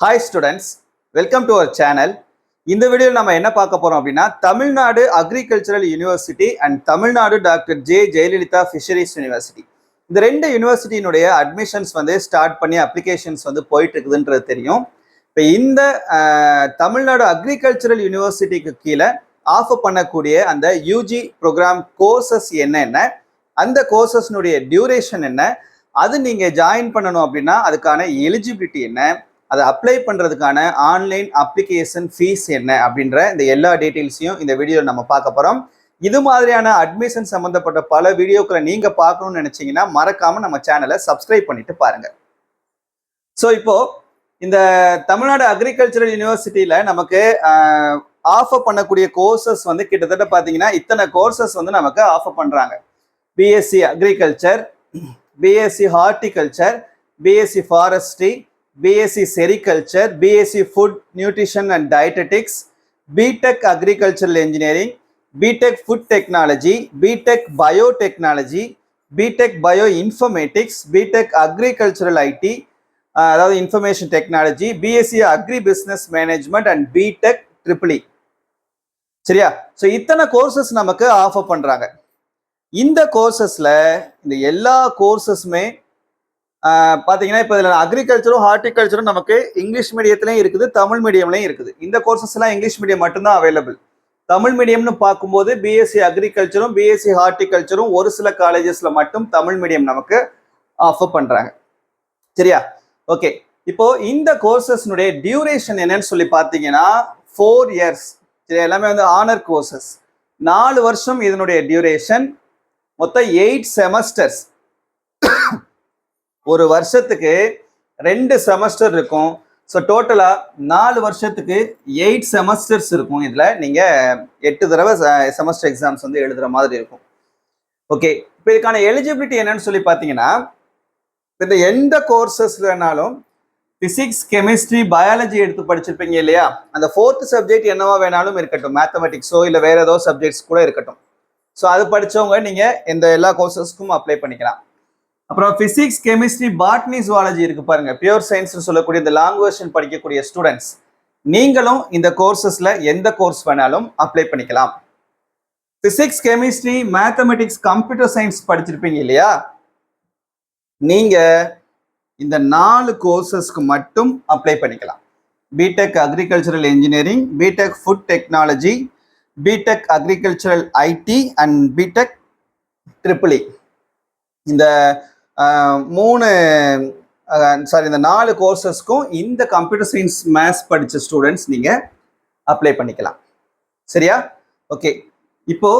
Hi students, welcome to our channel. இந்த வீடியோவில் நம்ம என்ன பார்க்க போறோம் அப்படின்னா Tamil Nadu agricultural university and Tamil Nadu doctor J Jayalalithaa fisheries university இந்த ரெண்டு யூனிவர்சிட்டியினுடைய அட்மிஷன்ஸ் வந்து ஸ்டார்ட் பண்ணி அப்ளிகேஷன்ஸ் வந்து போயிட்டு இருக்குதுன்றது தெரியும். இப்போ இந்த தமிழ்நாடு அக்ரிகல்ச்சரல் யூனிவர்சிட்டிக்கு கீழே ஆஃபர் பண்ணக்கூடிய அந்த யூஜி ப்ரோக்ராம் கோர்சஸ் என்னென்ன, அந்த கோர்சஸ்னுடைய டியூரேஷன் என்ன, அது நீங்கள் ஜாயின் பண்ணணும் அப்படின்னா அதுக்கான எலிஜிபிலிட்டி என்ன, அதை அப்ளை பண்ணுறதுக்கான ஆன்லைன் அப்ளிகேஷன் ஃபீஸ் என்ன அப்படின்ற இந்த எல்லா டீட்டெயில்ஸையும் இந்த வீடியோவில் நம்ம பார்க்க போகிறோம். இது மாதிரியான அட்மிஷன் சம்மந்தப்பட்ட பல வீடியோக்களை நீங்கள் பார்க்கணும்னு நினச்சிங்கன்னா மறக்காமல் நம்ம சேனலை சப்ஸ்கிரைப் பண்ணிட்டு பாருங்கள். ஸோ இப்போது இந்த தமிழ்நாடு அக்ரிகல்ச்சரல் யூனிவர்சிட்டியில் நமக்கு ஆஃபர் பண்ணக்கூடிய கோர்சஸ் வந்து கிட்டத்தட்ட பார்த்தீங்கன்னா இத்தனை கோர்சஸ் வந்து நமக்கு ஆஃபர் பண்ணுறாங்க. BSc agriculture, BSc horticulture, BSc forestry, BSc Sericulture, BSc Food Nutrition and Dietetics, BTech Agricultural Engineering, BTech Food Technology, BTech Biotechnology, BTech Bioinformatics, BTech Agricultural IT, அதாவது Information Technology, BSc Agri-Business Management and BTech EEE. சரியா? So இத்தனை courses நமக்கு offer பண்ணுறாங்க. இந்த கோர்சஸில் இந்த எல்லா கோர்சஸுமே பார்த்தீங்கன்னா இப்போ இதில் அக்ரிகல்ச்சரும் ஹார்டிகல்ச்சரும் நமக்கு இங்கிலீஷ் மீடியத்துலையும் இருக்குது, தமிழ் மீடியம்லையும் இருக்குது. இந்த கோர்சஸ் எல்லாம் இங்கிலீஷ் மீடியம் மட்டும்தான் அவைலபிள். தமிழ் மீடியம்னு பார்க்கும்போது பிஎஸ்சி அக்ரிகல்ச்சரும் பிஎஸ்சி ஹார்டிகல்ச்சரும் ஒரு சில காலேஜஸில் மட்டும் தமிழ் மீடியம் நமக்கு ஆஃபர் பண்ணுறாங்க. சரியா? ஓகே, இப்போ இந்த கோர்சஸ்னுடைய டியூரேஷன் என்னன்னு சொல்லி பார்த்தீங்கன்னா 4 years. சரி, எல்லாமே வந்து ஆனர் கோர்சஸ். 4 வருஷம் இதனுடைய டியூரேஷன். மொத்தம் 8 செமஸ்டர்ஸ். ஒரு வருஷத்துக்கு 2 செமஸ்டர் இருக்கும். ஸோ டோட்டலாக 4 வருஷத்துக்கு 8 செமஸ்டர்ஸ் இருக்கும். இதில் நீங்கள் 8 தடவை செமஸ்டர் எக்ஸாம்ஸ் வந்து எழுதுகிற மாதிரி இருக்கும். ஓகே, இப்போ இதுக்கான எலிஜிபிலிட்டி என்னன்னு சொல்லி பார்த்தீங்கன்னா இந்த எந்த கோர்சஸ் வேணாலும் ஃபிசிக்ஸ், கெமிஸ்ட்ரி, பயாலஜி எடுத்து படிச்சிருப்பீங்க இல்லையா, அந்த 4th சப்ஜெக்ட் என்னவா வேணாலும் இருக்கட்டும், மேத்தமெட்டிக்ஸோ இல்லை வேறு ஏதோ சப்ஜெக்ட்ஸ் கூட இருக்கட்டும். ஸோ அது படித்தவங்க நீங்கள் இந்த எல்லா கோர்சஸ்க்கும் அப்ளை பண்ணிக்கலாம். அப்புறம் பிசிக்ஸ், கெமிஸ்ட்ரி, பாட்னி, ஜுவாலஜி இருக்கு பாருங்க, பியூர் சயின்ஸ் சொல்லக்கூடிய இந்த லாங் வெர்ஷன் படிக்கக்கூடிய ஸ்டூடெண்ட்ஸ் நீங்களும் இந்த கோர்சஸ்ல எந்த கோர்ஸ் வேணாலும் அப்ளை பண்ணிக்கலாம். Physics, chemistry, mathematics, computer science படிச்சிருப்பீங்க இல்லையா, நீங்க இந்த 4 கோர்சஸ்க்கு மட்டும் அப்ளை பண்ணிக்கலாம். B Tech agricultural engineering, B Tech food technology, B Tech agricultural IT and B Tech EEE. இந்த 4 கோர்சஸ்க்கும் இந்த கம்ப்யூட்டர் சயின்ஸ் மேத்ஸ் படித்த ஸ்டூடெண்ட்ஸ் நீங்கள் அப்ளை பண்ணிக்கலாம். சரியா? ஓகே, இப்போ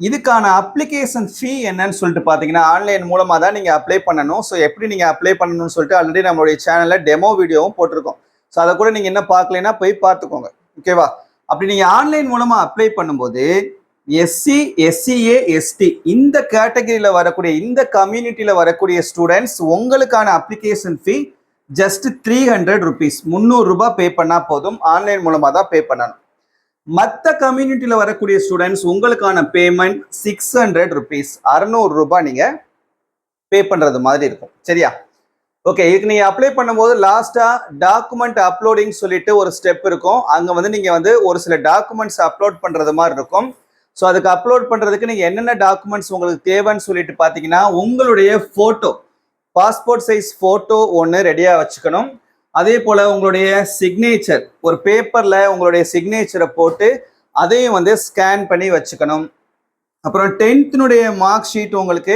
இதுக்கான அப்ளிகேஷன் ஃபீ என்னன்னு சொல்லிட்டு பார்த்தீங்கன்னா ஆன்லைன் மூலமாக தான் நீங்கள் அப்ளை பண்ணணும். ஸோ எப்படி நீங்கள் அப்ளை பண்ணணும்னு சொல்லிட்டு ஆல்ரெடி நம்மளுடைய சேனலில் டெமோ வீடியோவும் போட்டிருக்கோம். ஸோ அதை கூட நீங்கள் என்ன பார்க்கலைன்னா போய் பார்த்துக்கோங்க. ஓகேவா? அப்படி நீங்கள் ஆன்லைன் மூலமாக அப்ளை பண்ணும்போது எஸ்சி, எஸ்சிஏ, எஸ்டி இந்த கேட்டகரியில் வரக்கூடிய இந்த கம்யூனிட்டியில் வரக்கூடிய ஸ்டூடெண்ட்ஸ் உங்களுக்கான அப்ளிகேஷன் ஃபீ ஜஸ்ட் 300 rupees, 300 ரூபாய் பே பண்ணால் போதும். ஆன்லைன் மூலமாக தான் பே பண்ணணும். மற்ற கம்யூனிட்டியில் வரக்கூடிய ஸ்டூடெண்ட்ஸ் உங்களுக்கான பேமெண்ட் 600 rupees, 600 ரூபாய் நீங்கள் பே பண்ணுறது மாதிரி இருக்கும். சரியா? ஓகே, இதுக்கு நீங்கள் அப்ளை பண்ணும்போது லாஸ்ட்டாக டாக்குமெண்ட் அப்லோடிங் சொல்லிட்டு ஒரு ஸ்டெப் இருக்கும். அங்கே வந்து நீங்கள் வந்து ஒரு சில டாக்குமெண்ட்ஸ் அப்லோட் பண்ணுறது மாதிரி இருக்கும். ஸோ அதுக்கு அப்லோட் பண்ணுறதுக்கு நீங்கள் என்னென்ன டாக்குமெண்ட்ஸ் உங்களுக்கு தேவைன்னு சொல்லிட்டு பார்த்தீங்கன்னா உங்களுடைய ஃபோட்டோ, பாஸ்போர்ட் சைஸ் ஃபோட்டோ ஒன்று ரெடியாக வச்சுக்கணும். அதே போல் உங்களுடைய சிக்னேச்சர், ஒரு பேப்பரில் உங்களுடைய சிக்னேச்சரை போட்டு அதையும் வந்து ஸ்கேன் பண்ணி வச்சுக்கணும். அப்புறம் 10th மார்க் ஷீட், உங்களுக்கு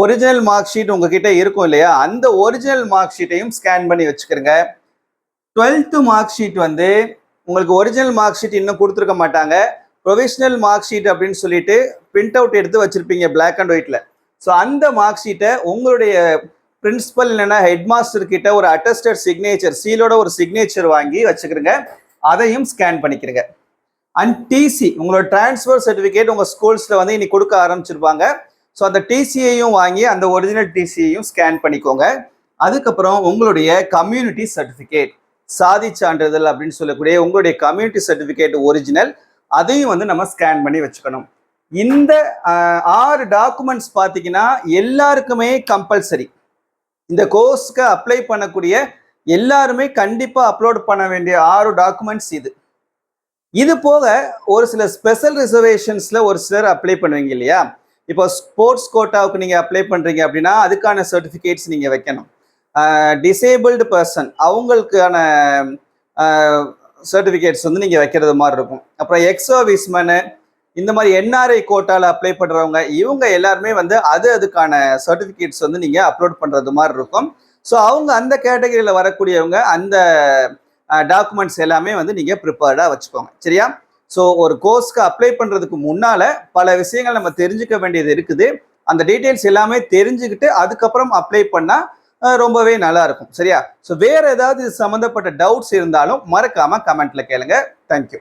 ஒரிஜினல் மார்க் ஷீட் உங்ககிட்ட இருக்கும் இல்லையா, அந்த ஒரிஜினல் மார்க் ஷீட்டையும் ஸ்கேன் பண்ணி வச்சுக்கிறங்க. 12th மார்க் ஷீட் வந்து உங்களுக்கு ஒரிஜினல் மார்க் ஷீட் இன்னும் கொடுத்துருக்க மாட்டாங்க, ப்ரொவிஷனல் மார்க் ஷீட் அப்படின்னு சொல்லிட்டு பிரிண்ட் அவுட் எடுத்து வச்சிருப்பீங்க பிளாக் அண்ட் ஒயிட்ல. ஸோ அந்த மார்க் ஷீட்டை உங்களுடைய பிரின்சிபல் இல்லைன்னா ஹெட் மாஸ்டர் கிட்ட ஒரு அட்டஸ்டட் சிக்னேச்சர், சீலோட ஒரு சிக்னேச்சர் வாங்கி வச்சுக்கிறங்க, அதையும் ஸ்கேன் பண்ணிக்கிறங்க. அண்ட் டிசி, உங்களோட டிரான்ஸ்ஃபர் சர்டிஃபிகேட் உங்கள் ஸ்கூல்ஸில் வந்து இன்னைக்கு கொடுக்க ஆரம்பிச்சிருப்பாங்க. ஸோ அந்த டிசியையும் வாங்கி அந்த ஒரிஜினல் டிசியையும் ஸ்கேன் பண்ணிக்கோங்க. அதுக்கப்புறம் உங்களுடைய கம்யூனிட்டி சர்டிஃபிகேட், சாதி சான்றிதழ் அப்படின்னு சொல்லக்கூடிய உங்களுடைய கம்யூனிட்டி சர்டிஃபிகேட் ஒரிஜினல், அதையும் வந்து நம்ம ஸ்கேன் பண்ணி வச்சுக்கணும். இந்த 6 டாக்குமெண்ட்ஸ் பார்த்தீங்கன்னா எல்லாருக்குமே கம்பல்சரி. இந்த கோர்ஸ்க்கு அப்ளை பண்ணக்கூடிய எல்லாருமே கண்டிப்பா அப்லோட் பண்ண வேண்டிய 6 டாக்குமெண்ட்ஸ் இது. இது போக ஒரு சில ஸ்பெஷல் ரிசர்வேஷன்ஸ்ல ஒரு சிலர் அப்ளை பண்ணுவீங்க இல்லையா? இப்போ ஸ்போர்ட்ஸ் கோட்டாவுக்கு நீங்க அப்ளை பண்றீங்க அப்படின்னா அதுக்கான சர்டிஃபிகேட்ஸ் நீங்க வைக்கணும். டிசேபிள்டு பர்சன் அவங்களுக்கான சர்டிஃபிகேட்ஸ் வந்து நீங்க வைக்கிறது மாதிரி இருக்கும். அப்புறம் எக்ஸ் சர்வீஸ்மேனு இந்த மாதிரி என்ஆர்ஐ கோட்டால அப்ளை பண்றவங்க இவங்க எல்லாருமே வந்து அதுக்கான சர்டிஃபிகேட்ஸ் வந்து நீங்க அப்லோட் பண்றது மாதிரி இருக்கும். ஸோ அவங்க அந்த கேட்டகரியில வரக்கூடியவங்க அந்த டாக்குமெண்ட்ஸ் எல்லாமே வந்து நீங்க ப்ரிப்பேர்டா வச்சுக்கோங்க. சரியா? ஸோ ஒரு கோர்ஸ்க்கு அப்ளை பண்றதுக்கு முன்னால பல விஷயங்கள் நம்ம தெரிஞ்சுக்க வேண்டியது இருக்குது. அந்த டீட்டெயில்ஸ் எல்லாமே தெரிஞ்சுக்கிட்டு அதுக்கப்புறம் அப்ளை பண்ணா ரொம்பவே நல்லா இருக்கும். சரியா? ஸோ வேற ஏதாவது சம்மந்தப்பட்ட டவுட்ஸ் இருந்தாலும் மறக்காம கமெண்ட்ல கேளுங்க. தேங்க்யூ.